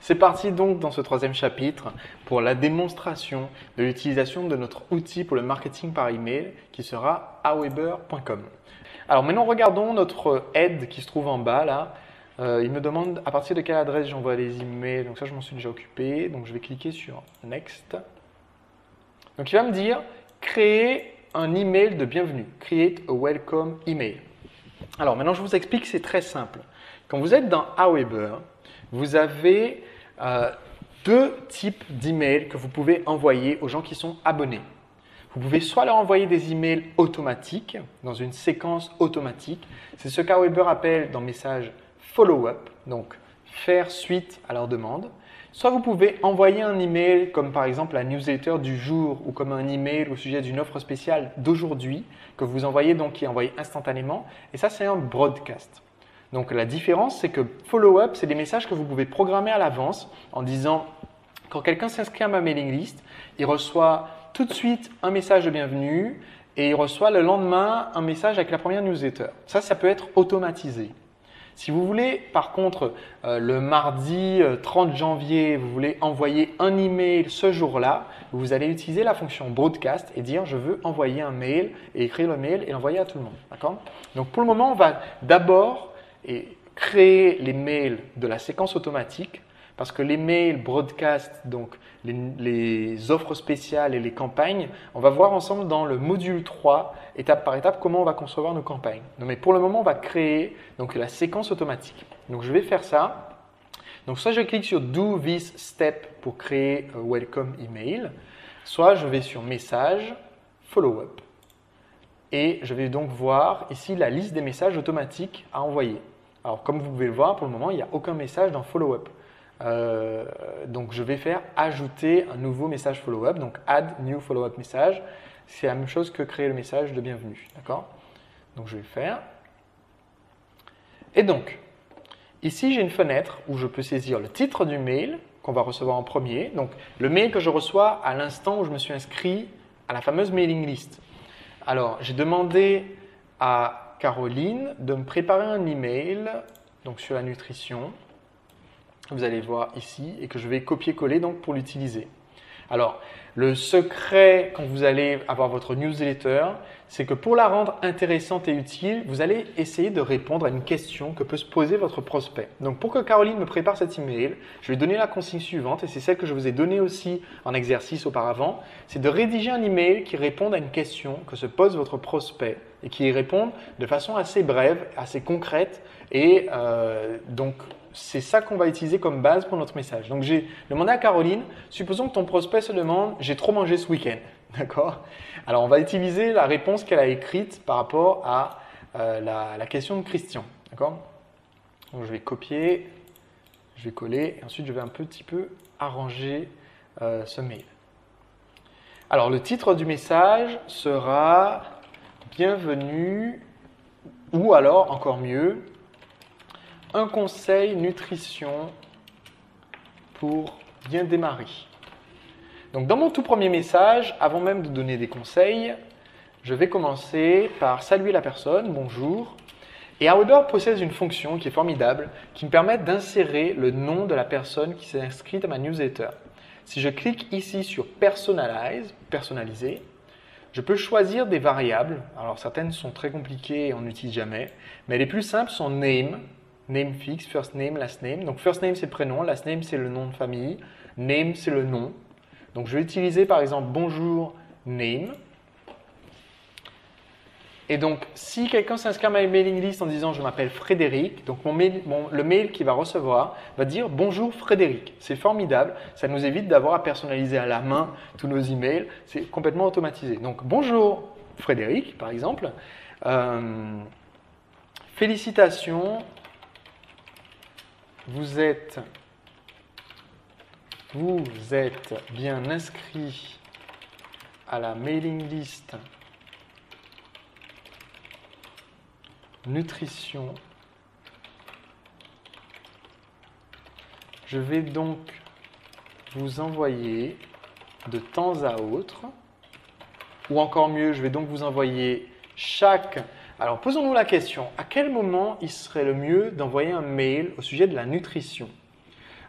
C'est parti donc dans ce troisième chapitre pour la démonstration de l'utilisation de notre outil pour le marketing par email qui sera aweber.com. Alors maintenant regardons notre aide qui se trouve en bas là. Il me demande à partir de quelle adresse j'envoie les emails. Donc ça je m'en suis déjà occupé. Donc je vais cliquer sur Next. Donc il va me dire créer un email de bienvenue. Create a welcome email. Alors maintenant je vous explique, c'est très simple. Quand vous êtes dans Aweber, vous avez deux types d'emails que vous pouvez envoyer aux gens qui sont abonnés. Vous pouvez soit leur envoyer des emails automatiques, dans une séquence automatique. C'est ce qu'Aweber appelle dans message follow-up, donc faire suite à leur demande. Soit vous pouvez envoyer un email comme par exemple la newsletter du jour ou comme un email au sujet d'une offre spéciale d'aujourd'hui que vous envoyez donc qui est envoyé instantanément. Et ça, c'est un broadcast. Donc la différence, c'est que follow-up, c'est des messages que vous pouvez programmer à l'avance en disant quand quelqu'un s'inscrit à ma mailing list, il reçoit tout de suite un message de bienvenue et il reçoit le lendemain un message avec la première newsletter. Ça peut être automatisé. Si vous voulez, par contre, le mardi 30 janvier, vous voulez envoyer un email ce jour-là, vous allez utiliser la fonction broadcast et dire je veux envoyer un mail et écrire le mail et l'envoyer à tout le monde. D'accord ? Donc pour le moment, on va d'abord créer les mails de la séquence automatique parce que les mails broadcast, donc les offres spéciales et les campagnes, on va voir ensemble dans le module 3, étape par étape, comment on va concevoir nos campagnes. Donc, mais pour le moment, on va créer donc, la séquence automatique. Donc je vais faire ça. Donc soit je clique sur Do this step pour créer un welcome email, soit je vais sur Message, Follow-up. Et je vais donc voir ici la liste des messages automatiques à envoyer. Alors comme vous pouvez le voir, pour le moment, il n'y a aucun message dans Follow-up. Donc je vais faire ajouter un nouveau message follow-up, donc add new follow-up message. C'est la même chose que créer le message de bienvenue, d'accord? Donc je vais le faire. Et donc, ici j'ai une fenêtre où je peux saisir le titre du mail qu'on va recevoir en premier, donc le mail que je reçois à l'instant où je me suis inscrit à la fameuse mailing list. Alors j'ai demandé à Caroline de me préparer un email donc sur la nutrition. Vous allez voir ici et que je vais copier-coller donc pour l'utiliser. Alors, le secret quand vous allez avoir votre newsletter, c'est que pour la rendre intéressante et utile, vous allez essayer de répondre à une question que peut se poser votre prospect. Donc, pour que Caroline me prépare cet email, je vais donner la consigne suivante et c'est celle que je vous ai donnée aussi en exercice auparavant, c'est de rédiger un email qui réponde à une question que se pose votre prospect et qui y réponde de façon assez brève, assez concrète et donc c'est ça qu'on va utiliser comme base pour notre message. Donc, j'ai demandé à Caroline, supposons que ton prospect se demande « j'ai trop mangé ce week-end ». D'accord ? Alors, on va utiliser la réponse qu'elle a écrite par rapport à la question de Christian. D'accord ? Donc, je vais copier, je vais coller et ensuite je vais un petit peu arranger ce mail. Alors, le titre du message sera « Bienvenue » ou alors, encore mieux, un conseil nutrition pour bien démarrer. Donc dans mon tout premier message, avant même de donner des conseils, je vais commencer par saluer la personne, bonjour. Et Aweber possède une fonction qui est formidable, qui me permet d'insérer le nom de la personne qui s'est inscrite à ma newsletter. Si je clique ici sur Personalize, personnaliser, je peux choisir des variables. Alors certaines sont très compliquées et on n'utilise jamais, mais les plus simples sont name, name fixe, first name, last name. Donc first name c'est le prénom, last name c'est le nom de famille, name c'est le nom. Donc je vais utiliser par exemple bonjour name. Et donc si quelqu'un s'inscrit à ma mailing list en disant je m'appelle Frédéric, donc le mail qu'il va recevoir va dire bonjour Frédéric. C'est formidable, ça nous évite d'avoir à personnaliser à la main tous nos emails, c'est complètement automatisé. Donc bonjour Frédéric par exemple, félicitations. Vous êtes bien inscrit à la mailing list nutrition. Je vais donc vous envoyer de temps à autre, ou encore mieux, je vais donc vous envoyer chaque Alors, posons-nous la question, à quel moment il serait le mieux d'envoyer un mail au sujet de la nutrition?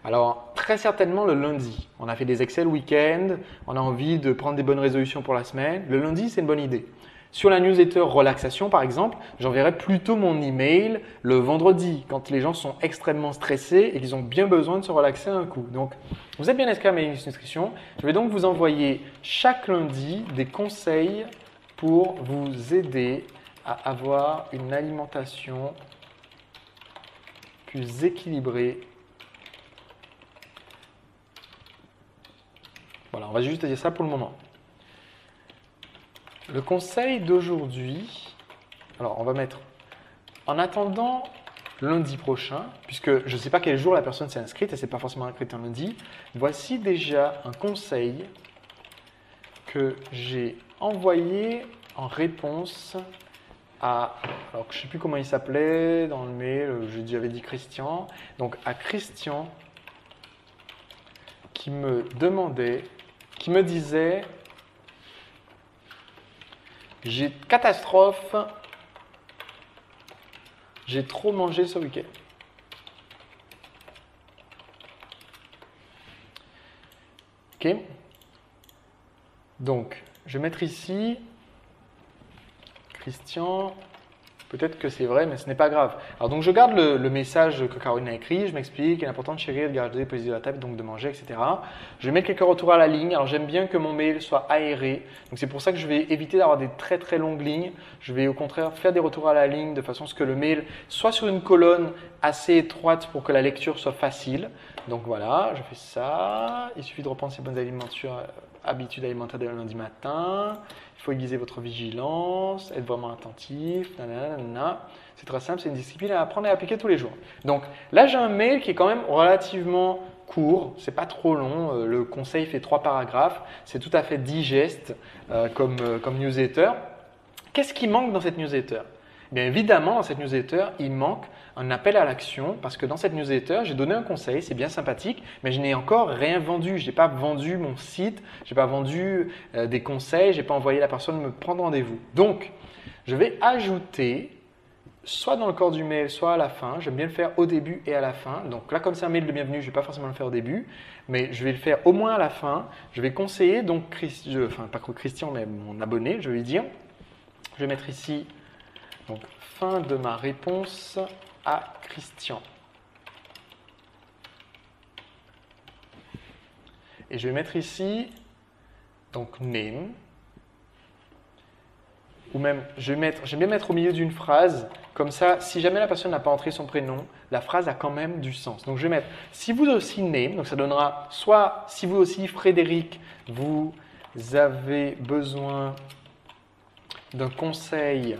Alors, Très certainement le lundi. On a fait des Excel week-end, on a envie de prendre des bonnes résolutions pour la semaine. Le lundi, c'est une bonne idée. Sur la newsletter relaxation, par exemple, j'enverrai plutôt mon email le vendredi, quand les gens sont extrêmement stressés et qu'ils ont bien besoin de se relaxer un coup. Donc, vous êtes bien inscrit à ma liste nutrition. Je vais donc vous envoyer chaque lundi des conseils pour vous aider à avoir une alimentation plus équilibrée. Voilà, on va juste dire ça pour le moment. Le conseil d'aujourd'hui, alors on va mettre en attendant lundi prochain, puisque je ne sais pas quel jour la personne s'est inscrite, elle ne s'est pas forcément inscrite un lundi. Voici déjà un conseil que j'ai envoyé en réponse à, alors je ne sais plus comment il s'appelait dans le mail, j'avais dit Christian, donc à Christian qui me demandait, qui me disait: j'ai catastrophe, j'ai trop mangé ce week-end. Ok. Donc, je vais mettre ici Christian. Peut-être que c'est vrai, mais ce n'est pas grave. Alors donc je garde le message que Caroline a écrit, je m'explique, il est important de chérir, de garder les positions de la table, donc de manger, etc. Je vais mettre quelques retours à la ligne. Alors j'aime bien que mon mail soit aéré, donc c'est pour ça que je vais éviter d'avoir des très très longues lignes. Je vais au contraire faire des retours à la ligne de façon à ce que le mail soit sur une colonne assez étroite pour que la lecture soit facile. Donc voilà, je fais ça. Il suffit de reprendre ses bonnes habitudes alimentaires dès le lundi matin. Il faut aiguiser votre vigilance, être vraiment attentif. C'est très simple, c'est une discipline à apprendre et à appliquer tous les jours. Donc là, j'ai un mail qui est quand même relativement court, c'est pas trop long. Le conseil fait 3 paragraphes, c'est tout à fait digeste comme newsletter. Qu'est-ce qui manque dans cette newsletter? Bien évidemment, dans cette newsletter, il manque un appel à l'action parce que dans cette newsletter, j'ai donné un conseil, c'est bien sympathique, mais je n'ai encore rien vendu. Je n'ai pas vendu mon site, je n'ai pas vendu des conseils, je n'ai pas envoyé la personne me prendre rendez-vous. Donc, je vais ajouter, soit dans le corps du mail, soit à la fin. J'aime bien le faire au début et à la fin. Donc là, comme c'est un mail de bienvenue, je ne vais pas forcément le faire au début, mais je vais le faire au moins à la fin. Je vais conseiller, donc, pas Christian, mais mon abonné, je vais lui dire, je vais mettre ici, donc, fin de ma réponse à Christian. Et je vais mettre ici, donc name, ou même, j'aime bien mettre au milieu d'une phrase, comme ça, si jamais la personne n'a pas entré son prénom, la phrase a quand même du sens. Donc je vais mettre, si vous aussi name, donc ça donnera, soit si vous aussi Frédéric, vous avez besoin d'un conseil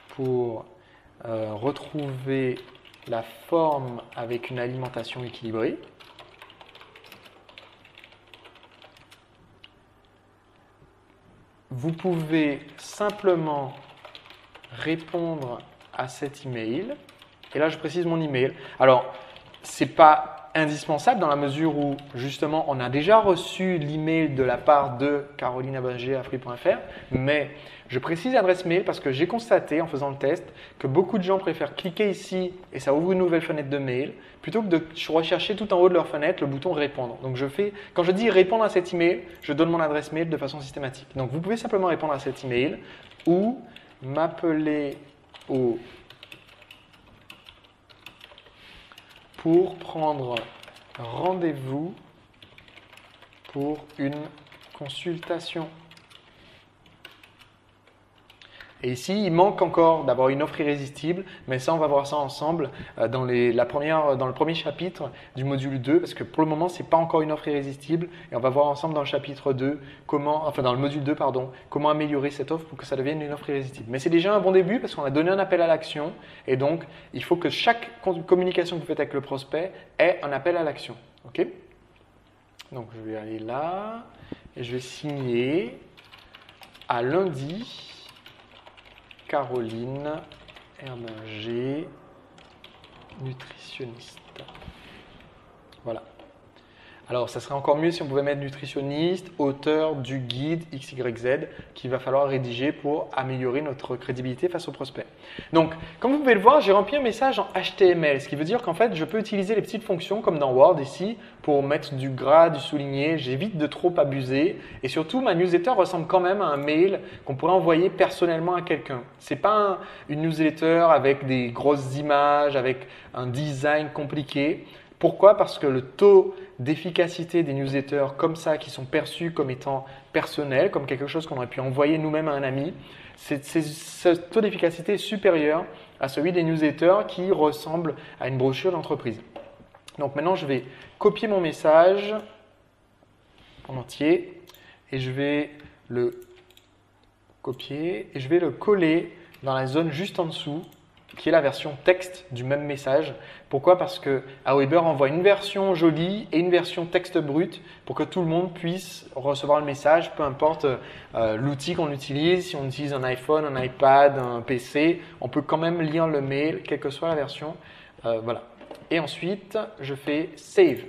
pour retrouver la forme avec une alimentation équilibrée. Vous pouvez simplement répondre à cet email. Et là, je précise mon email. Alors, ce n'est pas indispensable dans la mesure où, justement, on a déjà reçu l'email de la part de caroline@free.fr, mais je précise l'adresse mail parce que j'ai constaté en faisant le test que beaucoup de gens préfèrent cliquer ici et ça ouvre une nouvelle fenêtre de mail plutôt que de rechercher tout en haut de leur fenêtre le bouton répondre. Donc quand je dis répondre à cet email, je donne mon adresse mail de façon systématique. Donc vous pouvez simplement répondre à cet email ou m'appeler pour prendre rendez-vous pour une consultation. Et ici, il manque encore d'avoir une offre irrésistible, mais ça, on va voir ça ensemble dans le premier chapitre du module 2, parce que pour le moment, ce n'est pas encore une offre irrésistible, et on va voir ensemble dans le chapitre 2, dans le module 2, comment améliorer cette offre pour que ça devienne une offre irrésistible. Mais c'est déjà un bon début, parce qu'on a donné un appel à l'action, et donc, il faut que chaque communication que vous faites avec le prospect ait un appel à l'action. Ok ? Donc, je vais aller là, et je vais signer à lundi. Caroline Herminger, nutritionniste. Voilà. Alors, ça serait encore mieux si on pouvait mettre nutritionniste, auteur du guide XYZ qu'il va falloir rédiger pour améliorer notre crédibilité face aux prospects. Donc, comme vous pouvez le voir, j'ai rempli un message en HTML, ce qui veut dire qu'en fait, je peux utiliser les petites fonctions comme dans Word ici pour mettre du gras, du souligné. J'évite de trop abuser et surtout, ma newsletter ressemble quand même à un mail qu'on pourrait envoyer personnellement à quelqu'un. Ce n'est pas une newsletter avec des grosses images, avec un design compliqué. Pourquoi? Parce que le taux d'efficacité des newsletters comme ça, qui sont perçus comme étant personnels, comme quelque chose qu'on aurait pu envoyer nous-mêmes à un ami, ce taux d'efficacité est supérieur à celui des newsletters qui ressemblent à une brochure d'entreprise. Donc maintenant, je vais copier mon message en entier et je vais le copier et je vais le coller dans la zone juste en dessous, qui est la version texte du même message. Pourquoi? Parce que Aweber envoie une version jolie et une version texte brut pour que tout le monde puisse recevoir le message, peu importe l'outil qu'on utilise. Si on utilise un iPhone, un iPad, un PC, on peut quand même lire le mail, quelle que soit la version. Voilà. Et ensuite, je fais Save.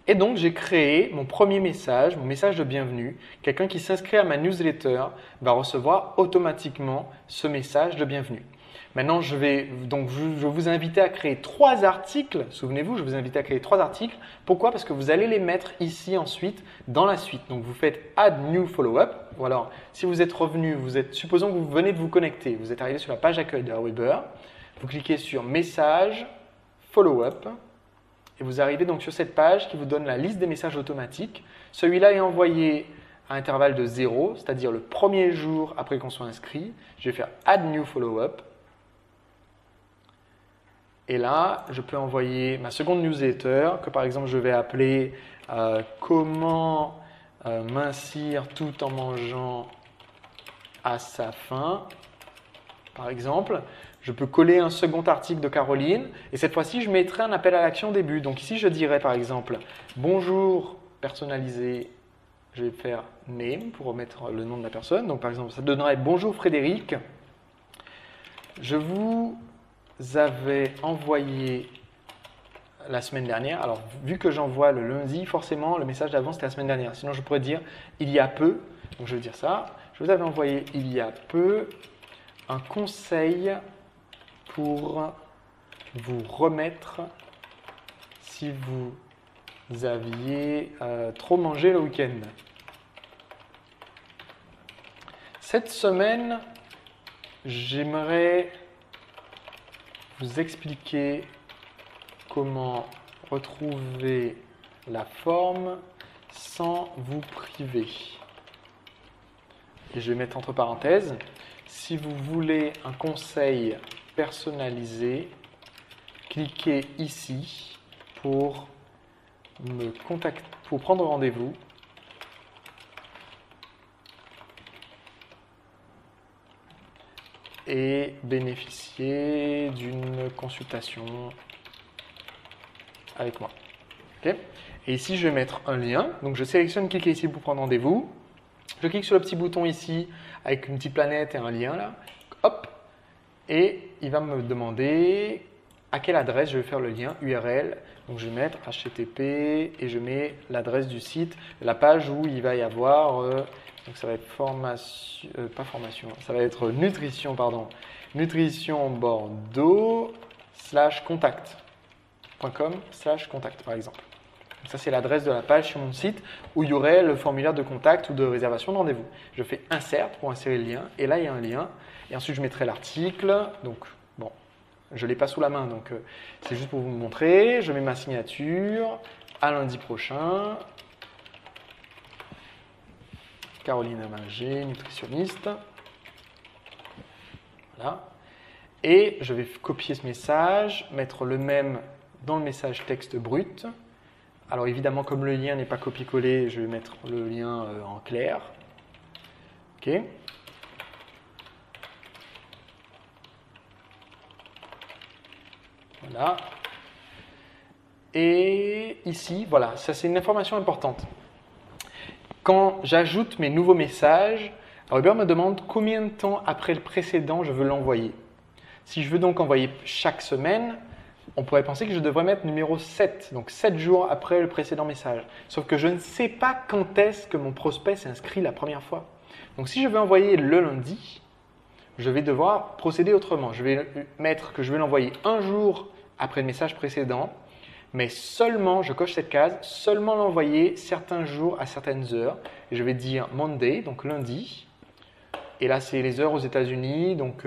Et donc, j'ai créé mon premier message, mon message de bienvenue. Quelqu'un qui s'inscrit à ma newsletter va recevoir automatiquement ce message de bienvenue. Maintenant, je vous inviter à créer 3 articles. Souvenez-vous, je vous invite à créer 3 articles. Pourquoi? Parce que vous allez les mettre ici ensuite dans la suite. Donc, vous faites Add New Follow-up. Ou alors, si vous êtes revenu, supposons que vous venez de vous connecter, vous êtes arrivé sur la page d'accueil de Aweber. Vous cliquez sur Message, Follow-up. Et vous arrivez donc sur cette page qui vous donne la liste des messages automatiques. Celui-là est envoyé à intervalle de 0, c'est-à-dire le premier jour après qu'on soit inscrit. Je vais faire Add New Follow-up. Et là, je peux envoyer ma seconde newsletter que par exemple je vais appeler Comment mincir tout en mangeant à sa faim. Par exemple, je peux coller un second article de Caroline et cette fois-ci, je mettrai un appel à l'action au début. Donc ici, je dirais par exemple bonjour personnalisé. Je vais faire name pour remettre le nom de la personne. Donc par exemple, ça donnerait bonjour Frédéric. Je vous avais envoyé la semaine dernière. Alors, vu que j'envoie le lundi, forcément, le message d'avant, c'était la semaine dernière. Sinon, je pourrais dire il y a peu. Donc, je vais dire ça. Je vous avais envoyé il y a peu un conseil pour vous remettre si vous aviez trop mangé le week-end. Cette semaine, j'aimerais vous expliquer comment retrouver la forme sans vous priver. Et je vais mettre entre parenthèses, si vous voulez un conseil personnalisé, cliquez ici pour me contacter, pour prendre rendez-vous. Et bénéficier d'une consultation avec moi. Okay. Et ici, je vais mettre un lien. Donc, je sélectionne cliquer ici pour prendre rendez-vous. Je clique sur le petit bouton ici avec une petite planète et un lien là. Hop. Et il va me demander à quelle adresse je vais faire le lien URL. Donc, je vais mettre HTTP et je mets l'adresse du site, la page où il va y avoir... donc ça va être formation, pas formation, ça va être nutrition, pardon. Nutrition Bordeaux /contact.com/contact par exemple. Donc ça c'est l'adresse de la page sur mon site où il y aurait le formulaire de contact ou de réservation de rendez-vous. Je fais insert pour insérer le lien et là il y a un lien et ensuite je mettrai l'article. Donc bon, je ne l'ai pas sous la main donc c'est juste pour vous montrer. Je mets ma signature à lundi prochain. Caroline Amanger, nutritionniste. Voilà. Et je vais copier ce message, mettre le même dans le message texte brut. Alors évidemment, comme le lien n'est pas copié-collé, je vais mettre le lien en clair. OK. Voilà. Et ici, voilà, ça c'est une information importante. Quand j'ajoute mes nouveaux messages, Aweber me demande combien de temps après le précédent je veux l'envoyer. Si je veux donc envoyer chaque semaine, On pourrait penser que je devrais mettre numéro 7, donc 7 jours après le précédent message. Sauf que je ne sais pas quand est-ce que mon prospect s'est inscrit la première fois. Donc si je veux envoyer le lundi, je vais devoir procéder autrement. Je vais mettre que je vais l'envoyer un jour après le message précédent, mais seulement, je coche cette case, seulement l'envoyer certains jours à certaines heures. Et je vais dire Monday, donc lundi. Et là, c'est les heures aux États-Unis, donc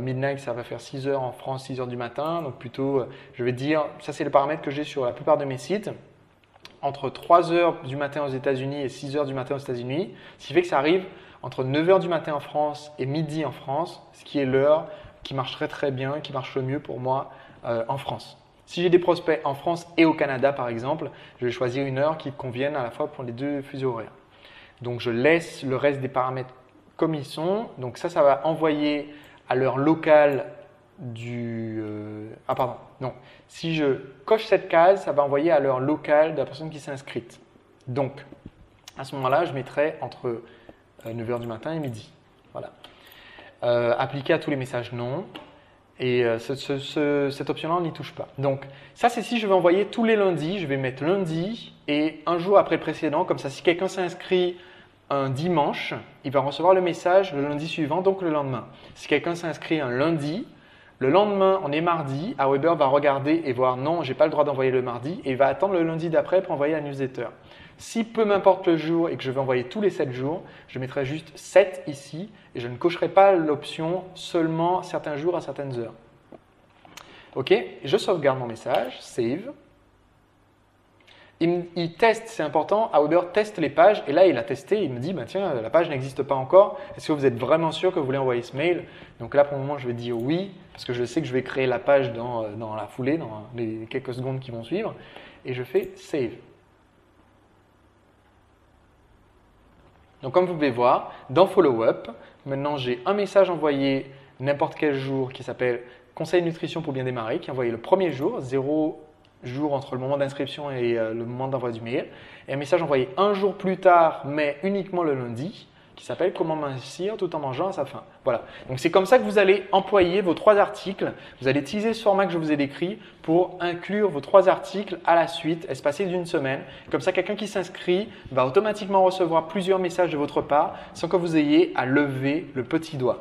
midnight, ça va faire 6 heures en France, 6 heures du matin. Donc plutôt, je vais dire, ça c'est le paramètre que j'ai sur la plupart de mes sites, entre 3 heures du matin aux États-Unis et 6 heures du matin aux États-Unis, ce qui fait que ça arrive entre 9 heures du matin en France et midi en France, ce qui est l'heure qui marche très bien, qui marche le mieux pour moi en France. Si j'ai des prospects en France et au Canada par exemple, je vais choisir une heure qui convienne à la fois pour les deux fuseaux horaires. Donc je laisse le reste des paramètres comme ils sont. Donc ça va envoyer à l'heure locale du… ah pardon, non. Si je coche cette case, ça va envoyer à l'heure locale de la personne qui s'est inscrite. Donc à ce moment-là, je mettrai entre 9 h du matin et midi. Voilà. Appliquer à tous les messages, non. Et cette option-là, on n'y touche pas. Donc, ça, c'est si je veux envoyer tous les lundis. Je vais mettre lundi et un jour après le précédent. Comme ça, si quelqu'un s'inscrit un dimanche, il va recevoir le message le lundi suivant, donc le lendemain. Si quelqu'un s'inscrit un lundi, le lendemain, on est mardi, Aweber va regarder et voir non, je n'ai pas le droit d'envoyer le mardi et il va attendre le lundi d'après pour envoyer la newsletter. Si peu m'importe le jour et que je vais envoyer tous les 7 jours, je mettrai juste 7 ici et je ne cocherai pas l'option seulement certains jours à certaines heures. Ok, je sauvegarde mon message, save. Il teste, c'est important, Aweber teste les pages et là il a testé, il me dit bah, tiens, la page n'existe pas encore, est-ce que vous êtes vraiment sûr que vous voulez envoyer ce mail? Donc là pour le moment je vais dire oui, parce que je sais que je vais créer la page dans la foulée, dans les quelques secondes qui vont suivre, et je fais save. Donc comme vous pouvez voir, dans Follow-up, maintenant j'ai un message envoyé n'importe quel jour qui s'appelle Conseil nutrition pour bien démarrer, qui est envoyé le premier jour, 0 jours entre le moment d'inscription et le moment d'envoi du mail. Et un message envoyé un jour plus tard, mais uniquement le lundi, qui s'appelle Comment mincir tout en mangeant à sa faim. Voilà. Donc c'est comme ça que vous allez employer vos 3 articles. Vous allez utiliser ce format que je vous ai décrit pour inclure vos 3 articles à la suite, espacés d'une semaine. Comme ça, quelqu'un qui s'inscrit va automatiquement recevoir plusieurs messages de votre part sans que vous ayez à lever le petit doigt.